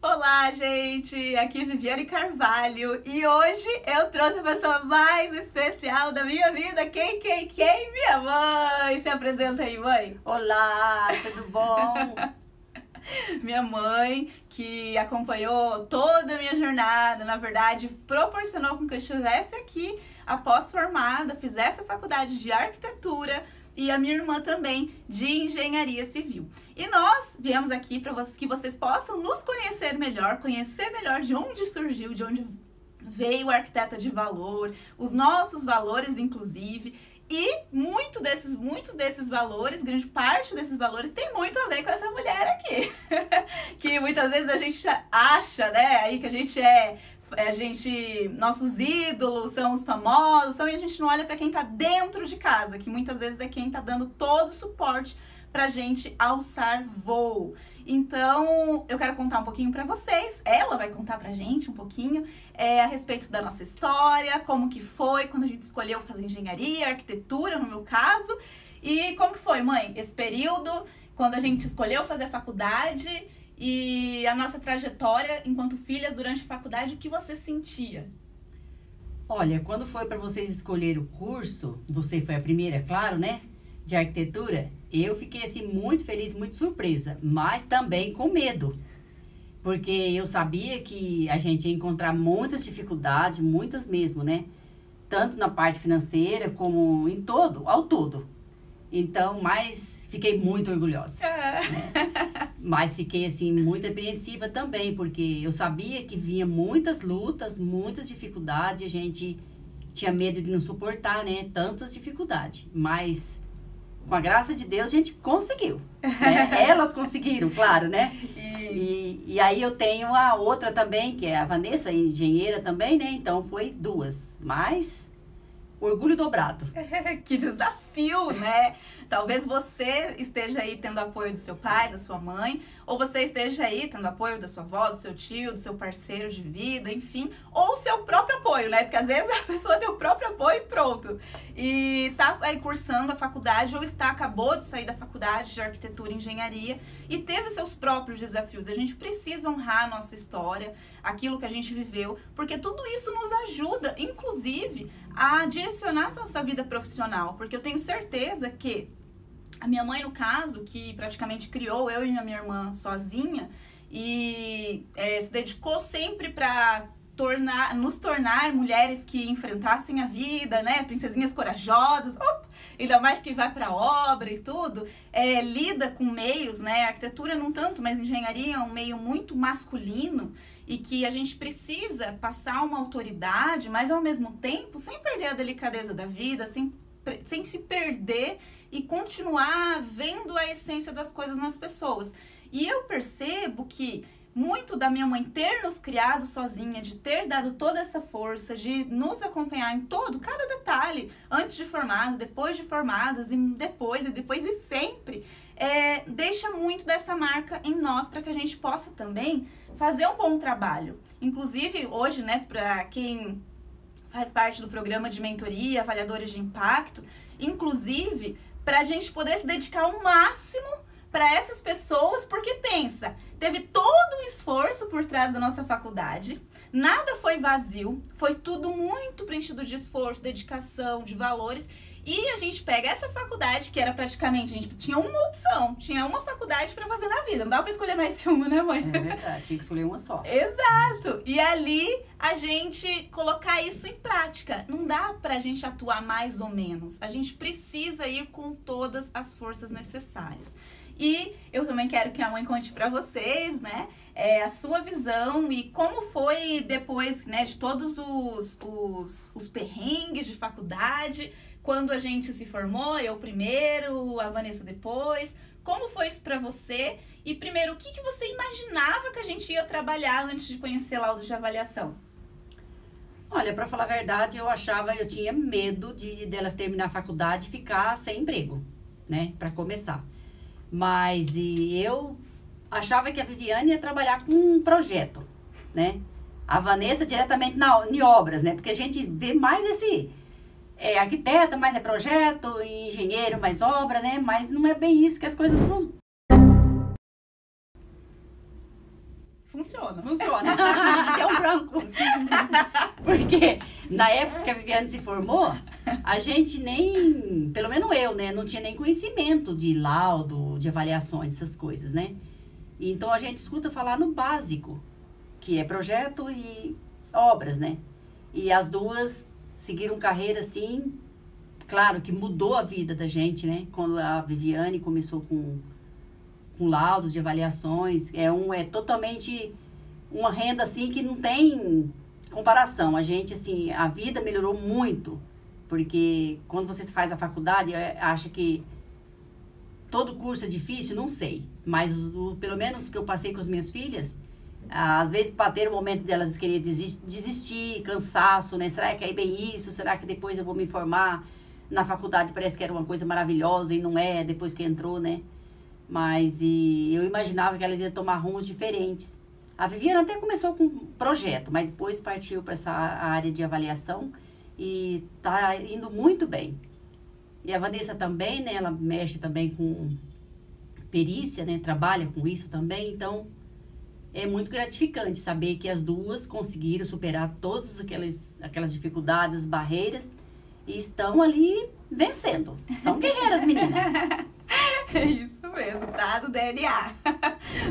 Olá, gente! Aqui é Viviane Carvalho e hoje eu trouxe a pessoa mais especial da minha vida. Quem? Minha mãe! Se apresenta aí, mãe! Olá, tudo bom? Minha mãe, que acompanhou toda a minha jornada, na verdade, proporcionou com que eu estivesse aqui após formada, fizesse a faculdade de arquitetura e a minha irmã também de engenharia civil. E nós viemos aqui para que vocês possam nos conhecer melhor de onde surgiu, de onde veio o Arquiteta de Valor, os nossos valores, inclusive. E muitos desses valores, grande parte desses valores, tem muito a ver com essa mulher aqui. Que muitas vezes a gente acha, né, aí que nossos ídolos são os famosos, e a gente não olha para quem tá dentro de casa, que muitas vezes é quem tá dando todo o suporte pra gente alçar voo. Então, eu quero contar um pouquinho pra vocês, ela vai contar pra gente um pouquinho a respeito da nossa história, como que foi quando a gente escolheu fazer engenharia, arquitetura, no meu caso, e como que foi, mãe, esse período, quando a gente escolheu fazer a faculdade e a nossa trajetória enquanto filhas durante a faculdade, o que você sentia? Olha, quando foi para vocês escolher o curso, você foi a primeira, claro, né, de arquitetura, eu fiquei assim muito feliz, muito surpresa, mas também com medo, porque eu sabia que a gente ia encontrar muitas dificuldades, muitas mesmo, né, tanto na parte financeira como ao todo. Então, mas fiquei muito orgulhosa, né? Mas fiquei assim muito apreensiva também, porque eu sabia que vinha muitas lutas, muitas dificuldades, a gente tinha medo de não suportar, né, tantas dificuldades, mas com a graça de Deus a gente conseguiu, né? Elas conseguiram, claro, né? E aí eu tenho a outra também, que é a Vanessa, engenheira também, né? Então foi duas, mas orgulho dobrado. Que desafio, né? Talvez você esteja aí tendo apoio do seu pai, da sua mãe, ou você esteja aí tendo apoio da sua avó, do seu tio, do seu parceiro de vida, enfim, ou seu próprio apoio, né? Porque às vezes a pessoa tem o próprio apoio e pronto. E tá aí cursando a faculdade ou acabou de sair da faculdade de arquitetura e engenharia e teve seus próprios desafios. A gente precisa honrar a nossa história, aquilo que a gente viveu, porque tudo isso nos ajuda, inclusive, a direcionar a nossa vida profissional, porque eu tenho certeza que a minha mãe, no caso, que praticamente criou eu e a minha irmã sozinha e se dedicou sempre para nos tornar mulheres que enfrentassem a vida, né, princesinhas corajosas, ainda mais que vai para obra e tudo, lida com meios, né, arquitetura não tanto, mas engenharia é um meio muito masculino e que a gente precisa passar uma autoridade, mas ao mesmo tempo sem perder a delicadeza da vida, sem se perder e continuar vendo a essência das coisas nas pessoas. E eu percebo que muito da minha mãe ter nos criado sozinha, de ter dado toda essa força, de nos acompanhar em cada detalhe, antes de formado, depois de formadas, e depois e sempre, deixa muito dessa marca em nós para que a gente possa também fazer um bom trabalho. Inclusive, hoje, né, para quem faz parte do programa de mentoria, avaliadores de impacto, inclusive, para a gente poder se dedicar ao máximo para essas pessoas, porque pensa, teve todo um esforço por trás da nossa faculdade, nada foi vazio, foi tudo muito preenchido de esforço, dedicação, de valores, e a gente pega essa faculdade, que era praticamente, a gente tinha uma opção, tinha uma faculdade para fazer na vida, não dava para escolher mais que uma, né, mãe? É verdade, tinha que escolher uma só. Exato! E ali a gente colocar isso em prática, não dá pra gente atuar mais ou menos, a gente precisa ir com todas as forças necessárias. E eu também quero que a mãe conte pra vocês, né, a sua visão e como foi depois, né, de todos os perrengues de faculdade, quando a gente se formou, eu primeiro, a Vanessa depois, como foi isso pra você? E primeiro, o que você imaginava que a gente ia trabalhar antes de conhecer laudo de avaliação? Olha, para falar a verdade, eu tinha medo delas terminar a faculdade e ficar sem emprego, né, para começar. Mas eu achava que a Viviane ia trabalhar com um projeto, né? A Vanessa diretamente em obras, né? Porque a gente vê mais arquiteta, mais é projeto, e engenheiro, mais obra, né? Mas não é bem isso que as coisas Funciona. Funciona. É um branco. Porque na época que a Viviane se formou, a gente nem, pelo menos eu, né, não tinha nem conhecimento de laudo, de avaliações, essas coisas, né? E então a gente escuta falar no básico, que é projeto e obras, né? E as duas seguiram carreira assim, claro que mudou a vida da gente, né? Quando a Viviane começou com laudos de avaliações, é totalmente uma renda assim que não tem comparação. A gente, assim, a vida melhorou muito, porque quando você faz a faculdade, acha que todo curso é difícil, não sei, mas pelo menos que eu passei com as minhas filhas, às vezes para ter o momento delas querer desistir, cansaço, né? Será que é bem isso? Será que depois eu vou me formar? Na faculdade parece que era uma coisa maravilhosa e não é, depois que entrou, né? Mas eu imaginava que elas iam tomar rumos diferentes. A Viviane até começou com um projeto, mas depois partiu para essa área de avaliação e está indo muito bem. E a Vanessa também, né? Ela mexe também com perícia, né? Trabalha com isso também. Então, é muito gratificante saber que as duas conseguiram superar todas aquelas dificuldades, barreiras e estão ali vencendo. São guerreiras, meninas. É isso mesmo, tá? Do DNA.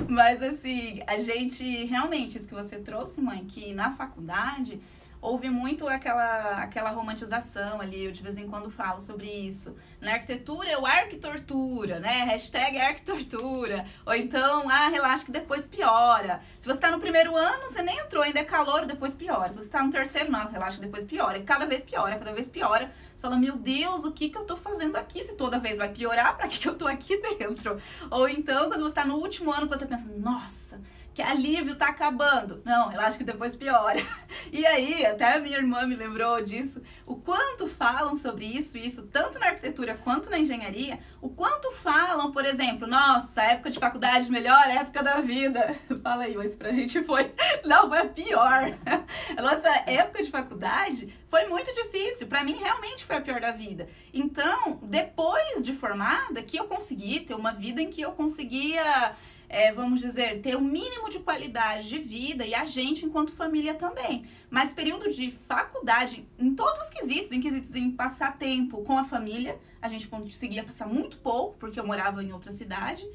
Mas assim, a gente, realmente, isso que você trouxe, mãe, que na faculdade houve muito aquela romantização ali, eu de vez em quando falo sobre isso. Na arquitetura é o arquitortura, né? Hashtag arquitortura. Ou então, relaxa que depois piora. Se você tá no primeiro ano, você nem entrou, ainda é calor, depois piora. Se você tá no terceiro, não, relaxa que depois piora. E cada vez piora, cada vez piora. Você fala, meu Deus, o que eu tô fazendo aqui? Se toda vez vai piorar, pra que eu tô aqui dentro? Ou então, quando você tá no último ano, você pensa, nossa, que alívio, tá acabando. Não, relaxa que depois piora. E aí, até a minha irmã me lembrou disso, o quanto falam sobre isso, tanto na arquitetura quanto na engenharia, o quanto falam, por exemplo, nossa, época de faculdade, melhor época da vida. Fala aí, mas pra gente foi, não, foi a pior. A nossa época de faculdade foi muito difícil, pra mim realmente foi a pior da vida. Então, depois de formada, que eu consegui ter uma vida em que eu conseguia... vamos dizer, ter um mínimo de qualidade de vida e a gente enquanto família também. Mas período de faculdade, em todos os quesitos, em passar tempo com a família, a gente conseguia passar muito pouco, porque eu morava em outra cidade.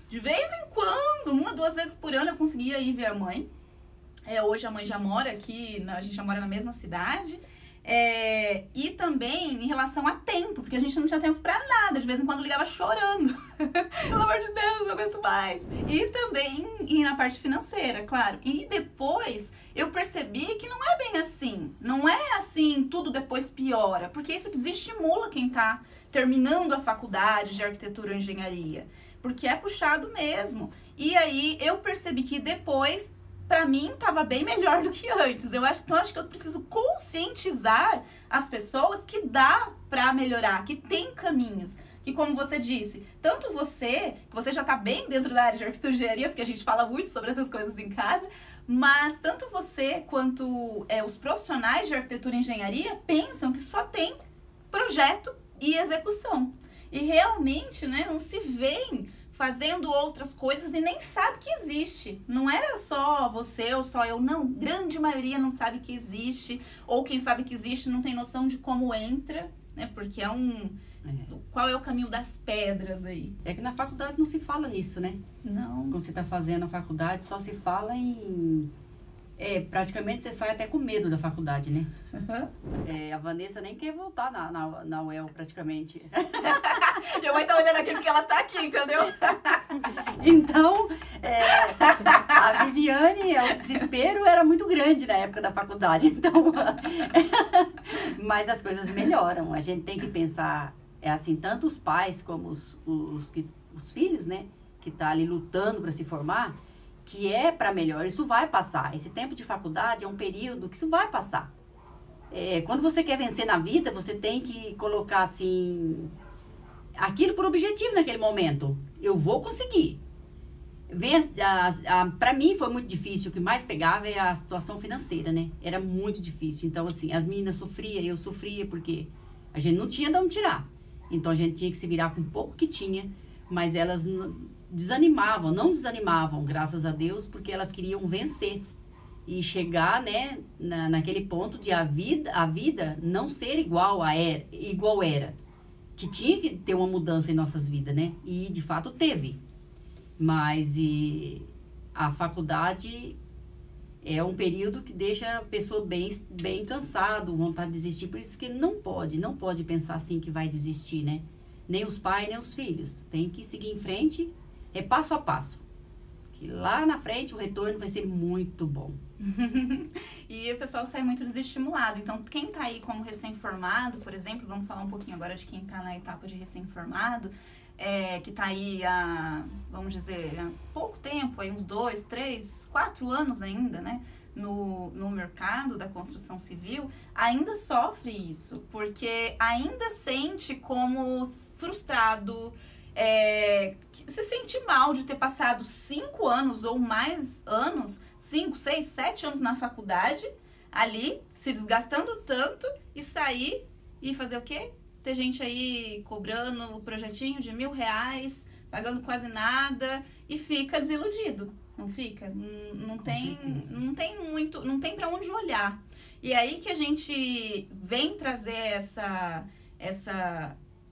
De vez em quando, 1 ou 2 vezes por ano, eu conseguia ir ver a mãe. Hoje a mãe já mora aqui, a gente já mora na mesma cidade. E também em relação a tempo, porque a gente não tinha tempo pra nada, de vez em quando ligava chorando. Pelo amor de Deus, não aguento mais. E também na parte financeira, claro. E depois eu percebi que não é bem assim. Não é assim, tudo depois piora, porque isso desestimula quem tá terminando a faculdade de arquitetura ou engenharia, porque é puxado mesmo. E aí eu percebi que depois, pra mim, tava bem melhor do que antes. Eu acho que eu preciso conscientizar as pessoas que dá pra melhorar, que tem caminhos. Que, como você disse, tanto você, que você já tá bem dentro da área de arquitetura e engenharia, porque a gente fala muito sobre essas coisas em casa, mas tanto você quanto os profissionais de arquitetura e engenharia pensam que só tem projeto e execução. E realmente, né, não se veem fazendo outras coisas e nem sabe que existe. Não era só você ou só eu, não. Grande maioria não sabe que existe, ou quem sabe que existe não tem noção de como entra, né? Porque qual é o caminho das pedras aí? É que na faculdade não se fala nisso, né? Não. Quando você tá fazendo a faculdade, só se fala em... praticamente você sai até com medo da faculdade, né? A Vanessa nem quer voltar na UEL, praticamente. Minha mãe tá olhando aqui porque ela tá aqui, entendeu? Então, a Viviane, o desespero era muito grande na época da faculdade. Então, mas as coisas melhoram. A gente tem que pensar, assim, tanto os pais como os filhos, né? Que tá ali lutando para se formar, que é para melhor. Isso vai passar. Esse tempo de faculdade é um período que isso vai passar. Quando você quer vencer na vida, você tem que colocar, assim, aquilo por objetivo naquele momento. Eu vou conseguir. Para mim foi muito difícil. O que mais pegava é a situação financeira, né? Era muito difícil. Então, assim, as meninas sofriam, eu sofria, porque a gente não tinha de onde tirar. Então, a gente tinha que se virar com o pouco que tinha. Mas elas desanimavam, não desanimavam, graças a Deus, porque elas queriam vencer e chegar, né, naquele ponto de a vida não ser igual era, que tinha que ter uma mudança em nossas vidas, né? E de fato teve. Mas a faculdade é um período que deixa a pessoa bem cansado, vontade de desistir. Por isso que não pode pensar assim que vai desistir, né? Nem os pais, nem os filhos. Tem que seguir em frente, é passo a passo. Que lá na frente o retorno vai ser muito bom. E o pessoal sai muito desestimulado. Então, quem tá aí como recém-formado, por exemplo, vamos falar um pouquinho agora de quem tá na etapa de recém-formado, que tá aí há, vamos dizer, há pouco tempo, aí uns 2, 3, 4 anos ainda, né? No mercado da construção civil, ainda sofre isso, porque ainda sente como frustrado, se sente mal de ter passado 5 anos ou mais anos, 5, 6, 7 anos na faculdade, ali, se desgastando tanto e sair e fazer o quê? Ter gente aí cobrando o projetinho de R$1.000, pagando quase nada e fica desiludido. Não fica? Não tem muito, não tem pra onde olhar. E aí que a gente vem trazer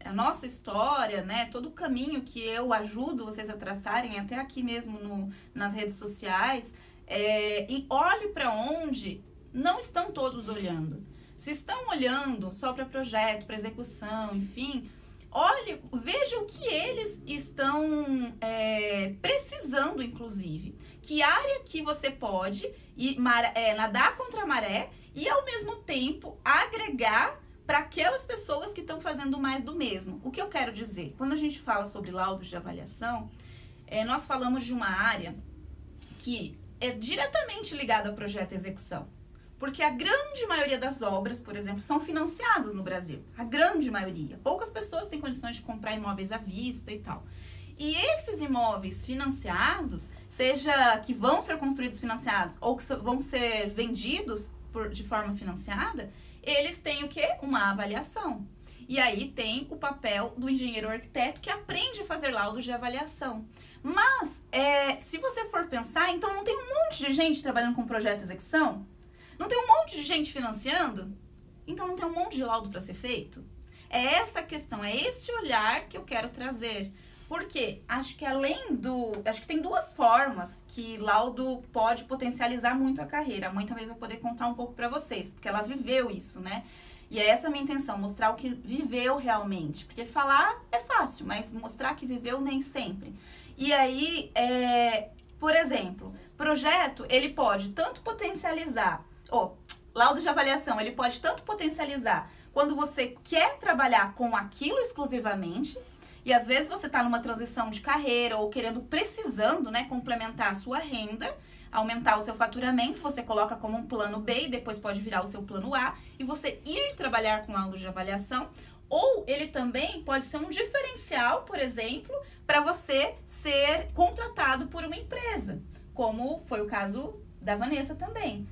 a nossa história, né? Todo o caminho que eu ajudo vocês a traçarem, até aqui mesmo nas redes sociais, e olhe para onde não estão todos olhando. Se estão olhando só para projeto, para execução, enfim, olhe, veja o que eles estão precisando, inclusive. Que área que você pode nadar contra a maré e, ao mesmo tempo, agregar para aquelas pessoas que estão fazendo mais do mesmo. O que eu quero dizer? Quando a gente fala sobre laudos de avaliação, nós falamos de uma área que é diretamente ligada ao projeto e execução. Porque a grande maioria das obras, por exemplo, são financiadas no Brasil. A grande maioria. Poucas pessoas têm condições de comprar imóveis à vista e tal. E esses imóveis financiados, seja que vão ser construídos financiados ou que vão ser vendidos de forma financiada, eles têm o quê? Uma avaliação. E aí tem o papel do engenheiro arquiteto que aprende a fazer laudos de avaliação. Mas, se você for pensar, então não tem um monte de gente trabalhando com projeto e execução? Não tem um monte de gente financiando? Então não tem um monte de laudo para ser feito? É essa a questão, é esse olhar que eu quero trazer. Porque acho que acho que tem duas formas que laudo pode potencializar muito a carreira. A mãe também vai poder contar um pouco para vocês, porque ela viveu isso, né? E é essa a minha intenção, mostrar o que viveu realmente. Porque falar é fácil, mas mostrar que viveu nem sempre. E aí, por exemplo, projeto, ele pode tanto potencializar, laudo de avaliação, ele pode tanto potencializar quando você quer trabalhar com aquilo exclusivamente, e às vezes você está numa transição de carreira ou precisando, né, complementar a sua renda, aumentar o seu faturamento, você coloca como um plano B e depois pode virar o seu plano A e você ir trabalhar com laudo de avaliação. Ou ele também pode ser um diferencial, por exemplo, para você ser contratado por uma empresa, como foi o caso da Vanessa também.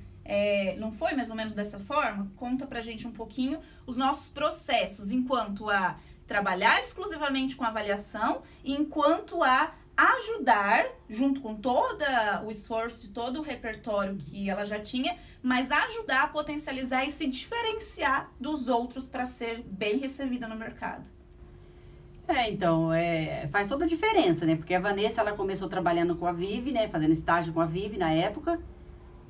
Não foi mais ou menos dessa forma? Conta pra gente um pouquinho os nossos processos enquanto a trabalhar exclusivamente com avaliação e enquanto a ajudar, junto com todo o esforço e todo o repertório que ela já tinha, mas ajudar a potencializar e se diferenciar dos outros para ser bem recebida no mercado. Então, faz toda a diferença, né? Porque a Vanessa, ela começou trabalhando com a Vivi, né? Fazendo estágio com a Vivi na época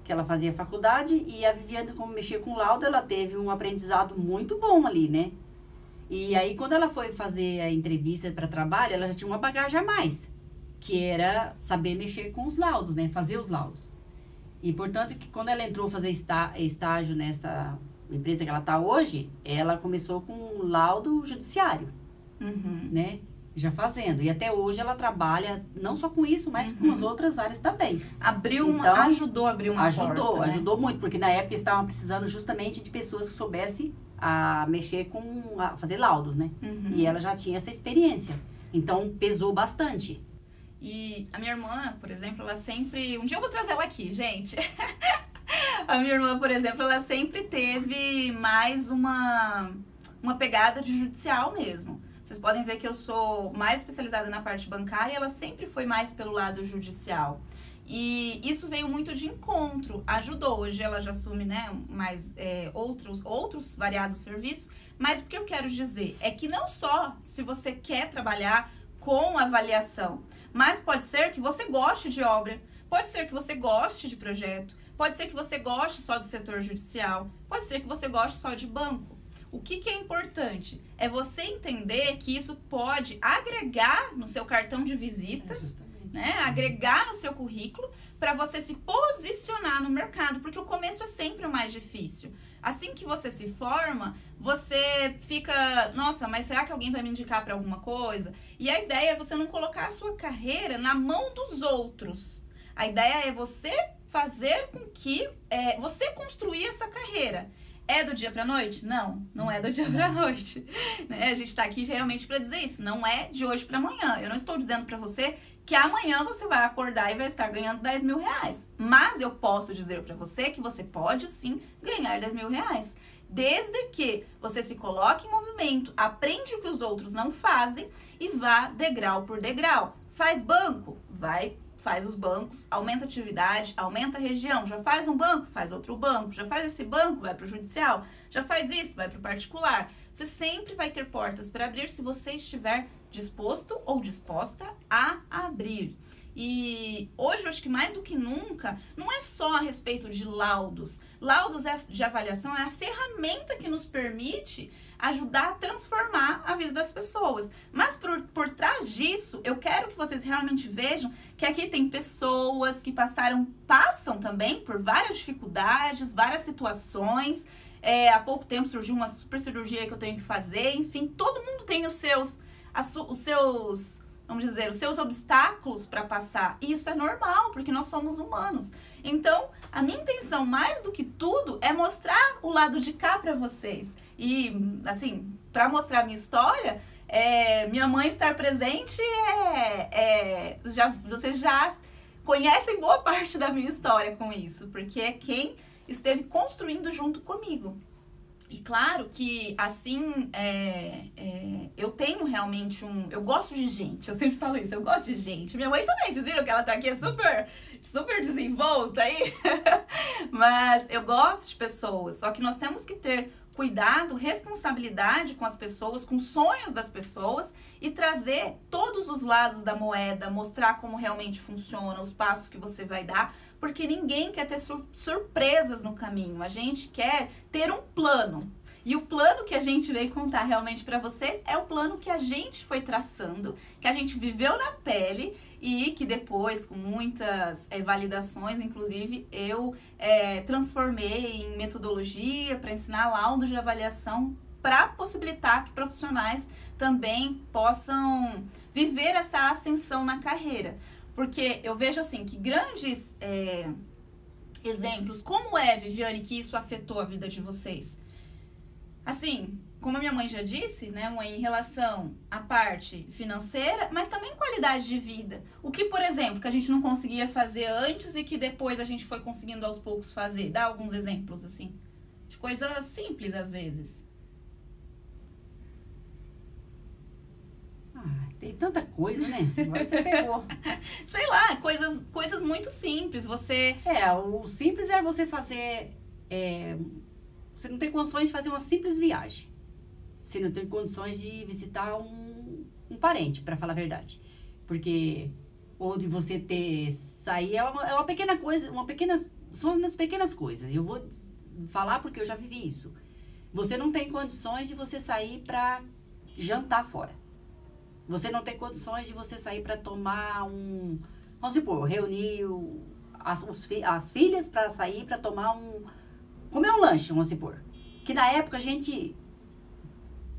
que ela fazia faculdade, e a Viviane, como mexia com laudo, ela teve um aprendizado muito bom ali, né? E aí, quando ela foi fazer a entrevista para trabalho, ela já tinha uma bagagem a mais, que era saber mexer com os laudos, né? Fazer os laudos. E, portanto, que quando ela entrou fazer estágio nessa empresa que ela está hoje, ela começou com um laudo judiciário, né? Já fazendo. E até hoje ela trabalha não só com isso, mas com as outras áreas também. Ajudou a abrir uma porta, né? Ajudou muito, porque na época eles estavam precisando justamente de pessoas que soubessem a mexer a fazer laudos, né? E ela já tinha essa experiência. Então, pesou bastante. E a minha irmã, por exemplo, ela sempre... Um dia eu vou trazer ela aqui, gente. A minha irmã, por exemplo, ela sempre teve mais uma pegada de judicial mesmo. Vocês podem ver que eu sou mais especializada na parte bancária e ela sempre foi mais pelo lado judicial. E isso veio muito de encontro, ajudou. Hoje ela já assume, né, mais outros variados serviços. Mas o que eu quero dizer é que não só se você quer trabalhar com avaliação, mas pode ser que você goste de obra, pode ser que você goste de projeto, pode ser que você goste só do setor judicial, pode ser que você goste só de banco. O que é importante é você entender que isso pode agregar no seu cartão de visitas, né? Agregar no seu currículo para você se posicionar no mercado, porque o começo é sempre o mais difícil. Assim que você se forma, você fica, nossa, mas será que alguém vai me indicar para alguma coisa? E a ideia é você não colocar a sua carreira na mão dos outros. A ideia é você fazer com que você construir essa carreira. É do dia pra noite? Não, não é do dia pra noite. Né? A gente tá aqui realmente pra dizer isso. Não é de hoje pra amanhã. Eu não estou dizendo pra você que amanhã você vai acordar e vai estar ganhando 10 mil reais. Mas eu posso dizer pra você que você pode sim ganhar 10 mil reais. Desde que você se coloque em movimento, aprende o que os outros não fazem e vá degrau por degrau. Faz banco? Faz os bancos, aumenta a atividade, aumenta a região. Já faz um banco? Faz outro banco. Já faz esse banco? Vai para o judicial. Já faz isso? Vai para o particular. Você sempre vai ter portas para abrir se você estiver disposto ou disposta a abrir. E hoje eu acho que mais do que nunca, não é só a respeito de laudos. Laudos de avaliação é a ferramenta que nos permite ajudar a transformar a vida das pessoas. Mas por trás disso, eu quero que vocês realmente vejam que aqui tem pessoas que passam também por várias dificuldades, várias situações. Há pouco tempo surgiu uma super cirurgia que eu tenho que fazer. Enfim, todo mundo tem os seus obstáculos para passar. E isso é normal, porque nós somos humanos. Então, a minha intenção, mais do que tudo, é mostrar o lado de cá para vocês. E, assim, para mostrar a minha história, minha mãe estar presente vocês já conhecem boa parte da minha história com isso, porque é quem esteve construindo junto comigo. E claro que, assim, eu tenho realmente eu gosto de gente, eu sempre falo isso, eu gosto de gente. Minha mãe também, vocês viram que ela tá aqui super, super desenvolta aí? Mas eu gosto de pessoas, só que nós temos que ter cuidado, responsabilidade com as pessoas, com os sonhos das pessoas e trazer todos os lados da moeda, mostrar como realmente funciona, os passos que você vai dar, porque ninguém quer ter surpresas no caminho, a gente quer ter um plano. E o plano que a gente veio contar realmente para vocês é o plano que a gente foi traçando, que a gente viveu na pele e que depois, com muitas validações, inclusive, eu transformei em metodologia para ensinar laudos de avaliação para possibilitar que profissionais também possam viver essa ascensão na carreira. Porque eu vejo assim que grandes exemplos, como Viviane, que isso afetou a vida de vocês? Assim, como a minha mãe já disse, né, mãe, em relação à parte financeira, mas também qualidade de vida. O que, por exemplo, que a gente não conseguia fazer antes e que depois a gente foi conseguindo aos poucos fazer? Dá alguns exemplos, assim, de coisas simples, às vezes. Tem tanta coisa, né? Agora você pegou. Sei lá, coisas muito simples. O simples é você fazer... Você não tem condições de fazer uma simples viagem. Você não tem condições de visitar um parente, para falar a verdade. Porque onde você sair é uma pequena coisa, são umas pequenas coisas. Eu vou falar porque eu já vivi isso. Você não tem condições de você sair para jantar fora. Você não tem condições de você sair para tomar vamos supor, reunir as filhas para sair para comer um lanche, vamos supor. Que na época a gente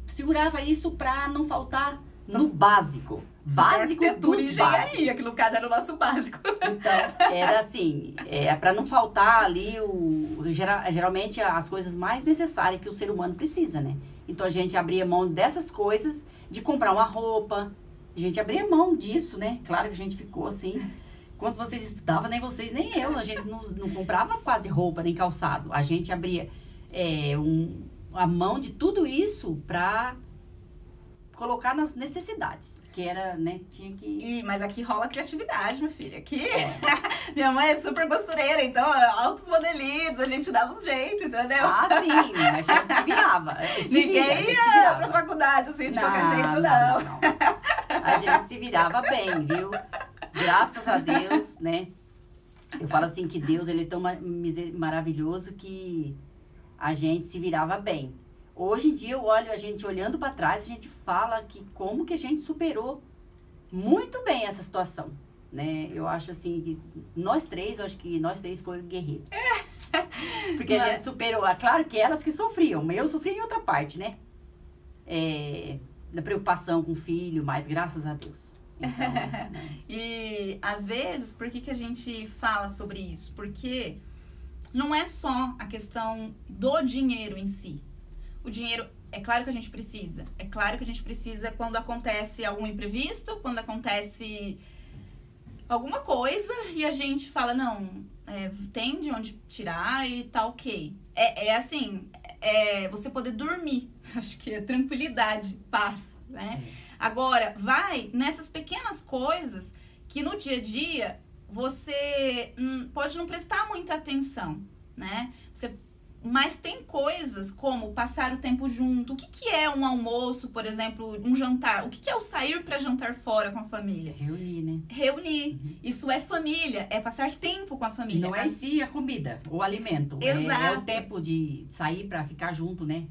segurava isso para não faltar no básico. Arquitetura e engenharia, que no caso era o nosso básico. Então, era assim, para não faltar ali geralmente as coisas mais necessárias que o ser humano precisa, né? Então a gente abria mão dessas coisas, de comprar uma roupa. A gente abria mão disso, né? Claro que a gente ficou assim. Quando vocês estudavam, nem vocês, nem eu. A gente não comprava quase roupa, nem calçado. A gente abria a mão de tudo isso para colocar nas necessidades, que era, né, tinha que... Mas aqui rola criatividade, minha filha. Aqui, minha mãe é super costureira, então, altos modelitos, a gente dava um jeito, entendeu? Ah, sim, a gente se virava. Ninguém ia pra faculdade, assim, de qualquer jeito, não. A gente se virava bem, viu? Graças a Deus, né? Eu falo assim que Deus, ele é tão maravilhoso que a gente se virava bem. Hoje em dia eu olho, a gente olhando para trás, a gente fala que como que a gente superou muito bem essa situação, né? Eu acho assim, que nós três foram guerreiros. Porque a gente superou, claro que elas que sofriam, mas eu sofri em outra parte, né? Da preocupação com o filho, mas graças a Deus. Então, né? E às vezes, por que a gente fala sobre isso? Porque não é só a questão do dinheiro em si. O dinheiro, é claro que a gente precisa. É claro que a gente precisa quando acontece algum imprevisto, quando acontece alguma coisa e a gente fala, não, tem de onde tirar e tá ok. Assim, você poder dormir. Acho que é tranquilidade, paz, né? Agora, vai nessas pequenas coisas que no dia a dia você pode não prestar muita atenção, né? Mas tem coisas como passar o tempo junto. O que é um almoço, por exemplo, um jantar? O que é o sair para jantar fora com a família? Reunir, né? Reunir. Uhum. Isso é família, é passar tempo com a família. Não é em si a comida, o alimento. Exato. É o tempo de sair para ficar junto, né?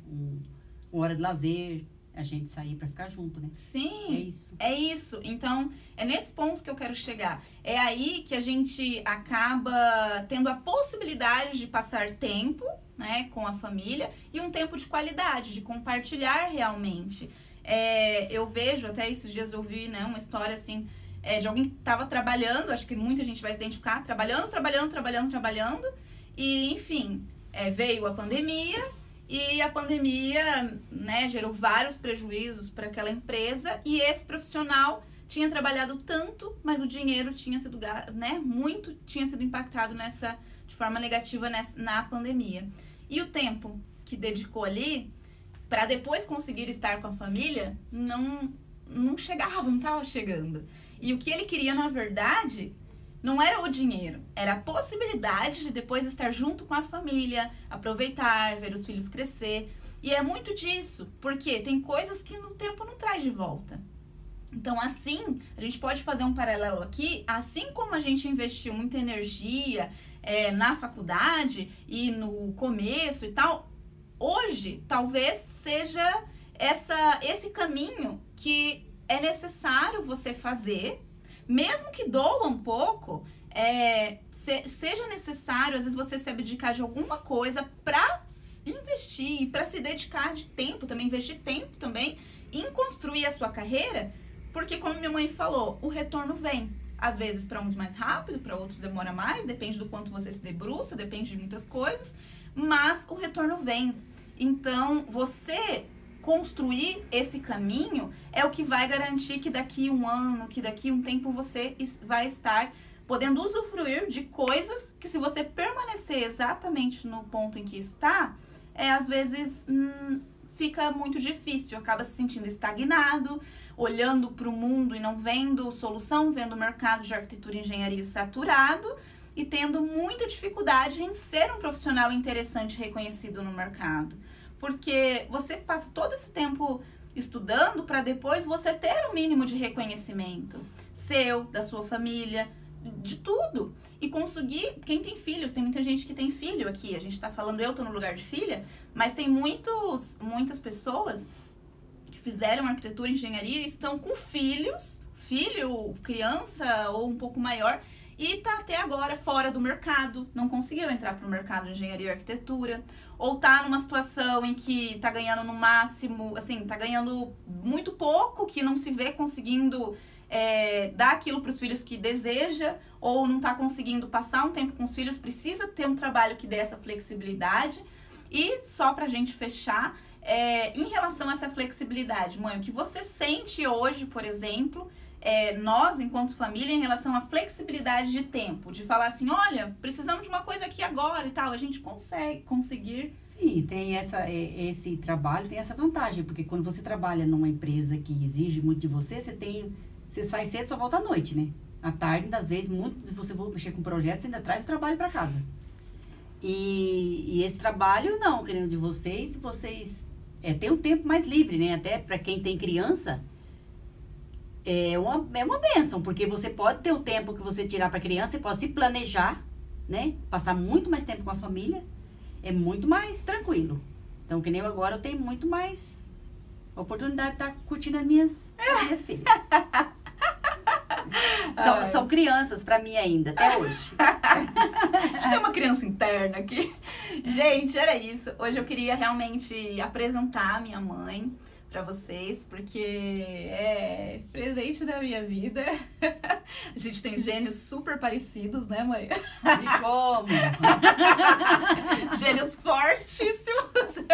Uma hora de lazer, a gente sair para ficar junto, né? Sim, é isso. Então, é nesse ponto que eu quero chegar. É aí que a gente acaba tendo a possibilidade de passar tempo, né, com a família e um tempo de qualidade, de compartilhar realmente. Eu vejo, até esses dias eu vi, né, uma história assim, de alguém que estava trabalhando, acho que muita gente vai se identificar, trabalhando, e enfim, veio a pandemia. E a pandemia, né, gerou vários prejuízos para aquela empresa e esse profissional tinha trabalhado tanto, mas o dinheiro tinha sido, né, muito tinha sido impactado de forma negativa na pandemia. E o tempo que dedicou ali para depois conseguir estar com a família não chegava, não estava chegando. E o que ele queria, na verdade, não era o dinheiro, era a possibilidade de depois estar junto com a família, aproveitar, ver os filhos crescer. E é muito disso, porque tem coisas que no tempo não traz de volta. Então, assim, a gente pode fazer um paralelo aqui, assim como a gente investiu muita energia na faculdade e no começo e tal, hoje talvez seja esse caminho que é necessário você fazer, mesmo que doa um pouco, seja necessário, às vezes, você se abdicar de alguma coisa para investir, para se dedicar de tempo também, investir tempo também em construir a sua carreira, porque como minha mãe falou, o retorno vem. Às vezes para uns mais rápido, para outros demora mais, depende do quanto você se debruça, depende de muitas coisas, mas o retorno vem. Então, você construir esse caminho é o que vai garantir que daqui um ano, que daqui um tempo você vai estar podendo usufruir de coisas que, se você permanecer exatamente no ponto em que está, às vezes fica muito difícil, acaba se sentindo estagnado, olhando para o mundo e não vendo solução, vendo o mercado de arquitetura e engenharia saturado e tendo muita dificuldade em ser um profissional interessante, reconhecido no mercado. Porque você passa todo esse tempo estudando para depois você ter um mínimo de reconhecimento seu, da sua família, de tudo. E conseguir, quem tem filhos, tem muita gente que tem filho aqui, a gente tá falando, eu tô no lugar de filha, mas tem muitas pessoas que fizeram arquitetura e engenharia e estão com filhos, criança ou um pouco maior, e tá até agora fora do mercado, não conseguiu entrar pro mercado de engenharia e arquitetura, ou tá numa situação em que tá ganhando no máximo, assim, tá ganhando muito pouco, que não se vê conseguindo dar aquilo para os filhos que deseja, ou não tá conseguindo passar um tempo com os filhos, precisa ter um trabalho que dê essa flexibilidade. E só pra gente fechar, em relação a essa flexibilidade, mãe, o que você sente hoje, por exemplo, nós, enquanto família, em relação à flexibilidade de tempo, de falar assim, olha, precisamos de uma coisa aqui agora e tal, a gente conseguir. Sim, tem esse trabalho, tem essa vantagem, porque quando você trabalha numa empresa que exige muito de você, você sai cedo e só volta à noite, né? À tarde, às vezes, se você for mexer com projetos, você ainda traz o trabalho para casa. E esse trabalho, não, querendo de vocês têm um tempo mais livre, né? Até para quem tem criança, é uma bênção, porque você pode ter o tempo que você tirar para criança, você pode se planejar, né? Passar muito mais tempo com a família, é muito mais tranquilo. Então, que nem eu agora, eu tenho muito mais oportunidade de estar curtindo as minhas filhas. São crianças pra mim ainda, até hoje. A gente tem uma criança interna aqui. Gente, era isso. Hoje eu queria realmente apresentar a minha mãe pra vocês, porque é presente da minha vida. A gente tem gênios super parecidos, né, mãe? E como? Gênios fortíssimos.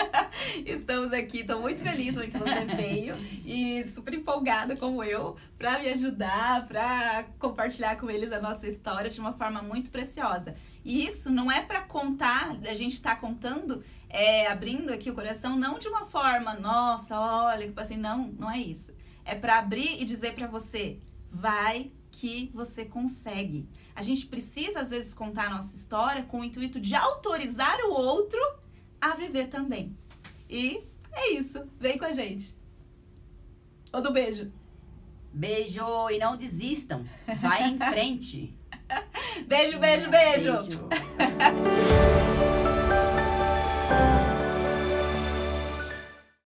Estamos aqui, tô muito feliz que você veio e super empolgada como eu pra me ajudar, pra compartilhar com eles a nossa história de uma forma muito preciosa. E isso não é pra contar, a gente tá contando, abrindo aqui o coração, não de uma forma, nossa, olha, que passei, não é isso. É pra abrir e dizer pra você, vai que você consegue. A gente precisa, às vezes, contar a nossa história com o intuito de autorizar o outro a viver também. E é isso. Vem com a gente. Outro beijo. Beijo e não desistam. Vai em frente. Beijo, beijo, beijo.